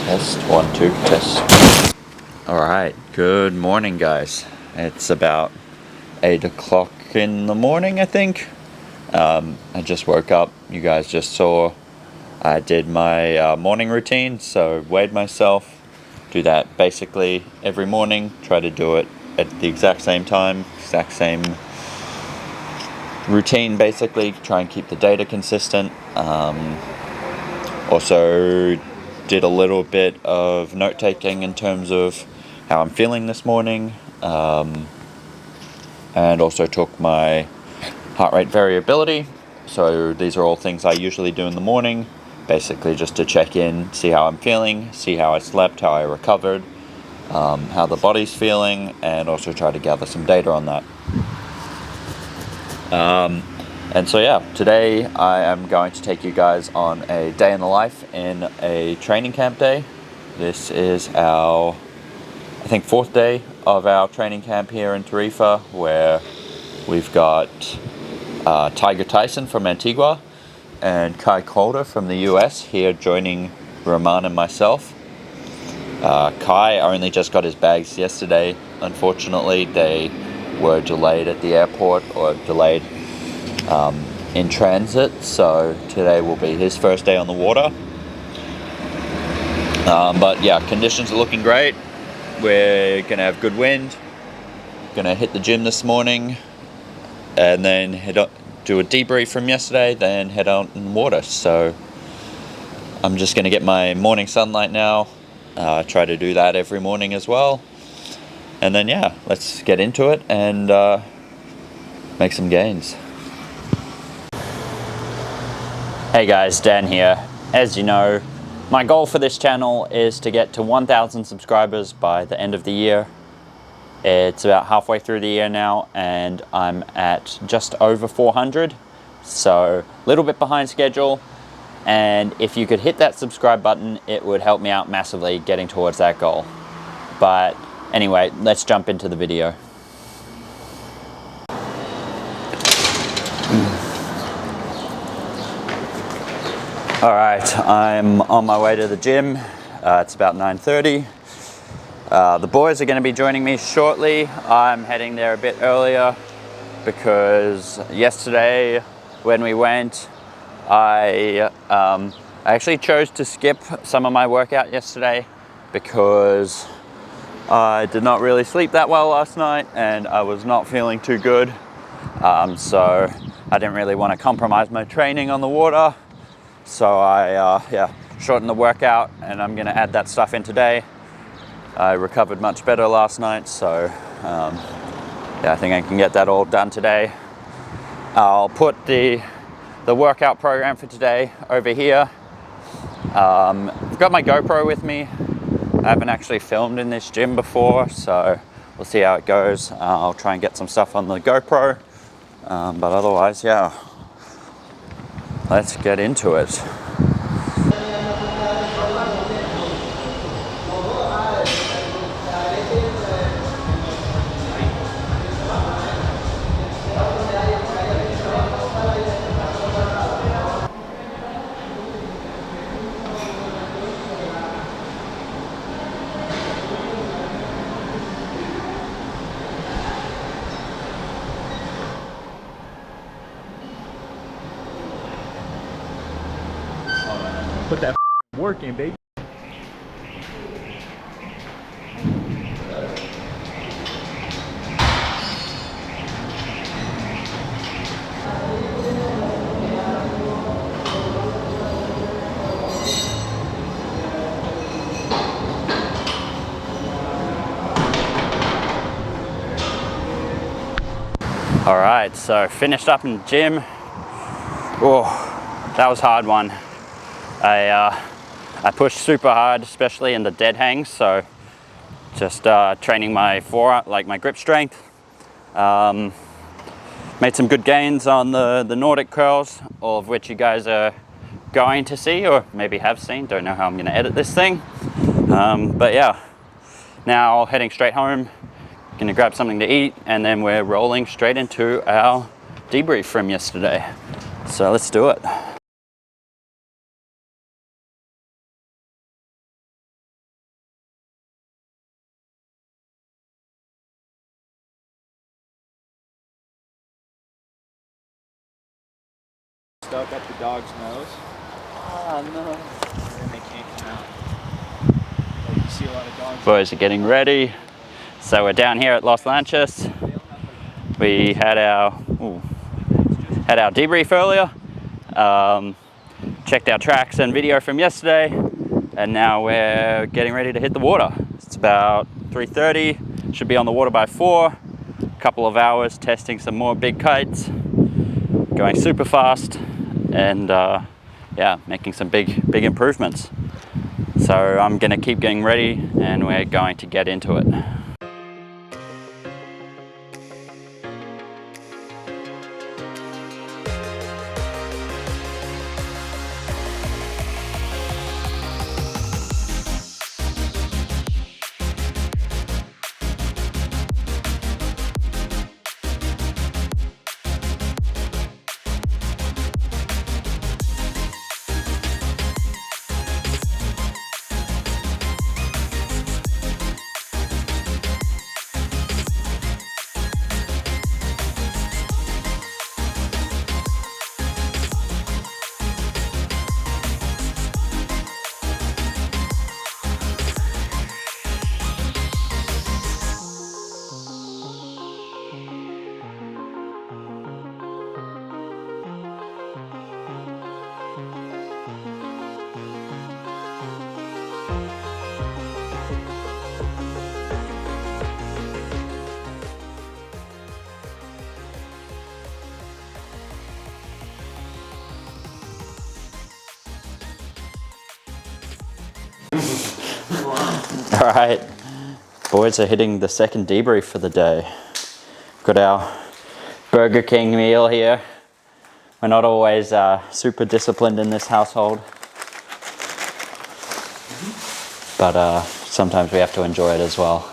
Test, 1, 2, test. Alright, good morning guys. It's about 8 o'clock in the morning, I think. I just woke up. You guys just saw I did my morning routine, so weighed myself. Do that basically every morning. Try to do it at the exact same time, exact same routine basically. Try and keep the data consistent. Also did a little bit of note taking in terms of how I'm feeling this morning, and also took my heart rate variability. So these are all things I usually do in the morning, basically just to check in, see how I'm feeling, see how I slept, how I recovered, how the body's feeling, and also try to gather some data on that. And so yeah, today I am going to take you guys on a day in the life in a training camp day. This is our, I think, 4th day of our training camp here in Tarifa, where we've got Tiger Tyson from Antigua and Kite from the US here joining Roman and myself. Kai only just got his bags yesterday. Unfortunately, they were delayed at the airport, or delayed in transit, so today will be his first day on the water. But yeah, conditions are looking great. We're gonna have good wind. Gonna hit the gym this morning, and then head up, do a debrief from yesterday, then head out in the water. So I'm just gonna get my morning sunlight now. Try to do that every morning as well. And then yeah, let's get into it and make some gains. Hey guys, Dan here. As you know, my goal for this channel is to get to 1,000 subscribers by the end of the year. It's about halfway through the year now, and I'm at just over 400, so a little bit behind schedule. And if you could hit that subscribe button, it would help me out massively getting towards that goal. But anyway, let's jump into the video. All right, I'm on my way to the gym. It's about 9:30. The boys are going to be joining me shortly. I'm heading there a bit earlier because yesterday when we went, I actually chose to skip some of my workout yesterday because I did not really sleep that well last night and I was not feeling too good. So I didn't really want to compromise my training on the water. So I shortened the workout, and I'm going to add that stuff in today. I recovered much better last night, so yeah, I think I can get that all done today. I'll put the workout program for today over here. I've got my GoPro with me. I haven't actually filmed in this gym before, so we'll see how it goes. I'll try and get some stuff on the GoPro, but otherwise, yeah. Let's get into it. Put that work in, baby. All right, so finished up in the gym. Oh, that was a hard one. I pushed super hard, especially in the dead hangs, so just training my forearm, like my grip strength. Made some good gains on the Nordic curls, all of which you guys are going to see, or maybe have seen. Don't know how I'm going to edit this thing. But yeah, now heading straight home, gonna grab something to eat, and then we're rolling straight into our debrief from yesterday. So let's do it. stuck up the dog's nose. Oh no. And then they can't come out. Like you see a lot of dogs. Boys are getting ready. So we're down here at Los Lanchas. We had our debrief earlier. Checked our tracks and video from yesterday, and now we're getting ready to hit the water. It's about 3:30. Should be on the water by 4. A couple of hours testing some more big kites, going super fast, and yeah, making some big improvements. So I'm gonna keep getting ready, and we're going to get into it. All right, boys are hitting the second debrief for the day. Got our Burger King meal here. We're not always super disciplined in this household, but sometimes we have to enjoy it as well.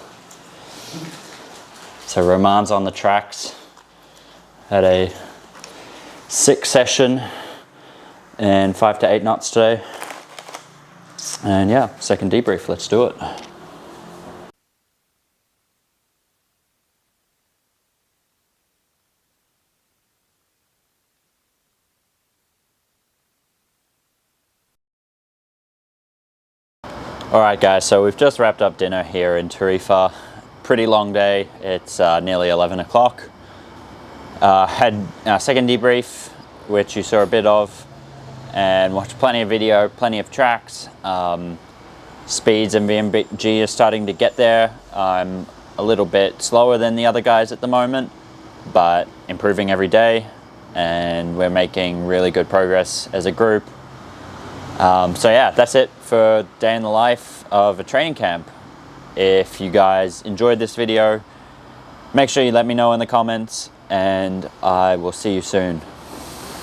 So Roman's on the tracks. Had a 6 session and 5 to 8 knots today. And yeah, second debrief, let's do it. All right guys, so we've just wrapped up dinner here in Tarifa. Pretty long day, it's nearly 11 o'clock. Had our second debrief, which you saw a bit of, and watched plenty of video, plenty of tracks. Speeds and VMG are starting to get there. I'm a little bit slower than the other guys at the moment, but improving every day, and we're making really good progress as a group. So yeah, that's it for day in the life of a training camp. If you guys enjoyed this video, make sure you let me know in the comments, and I will see you soon.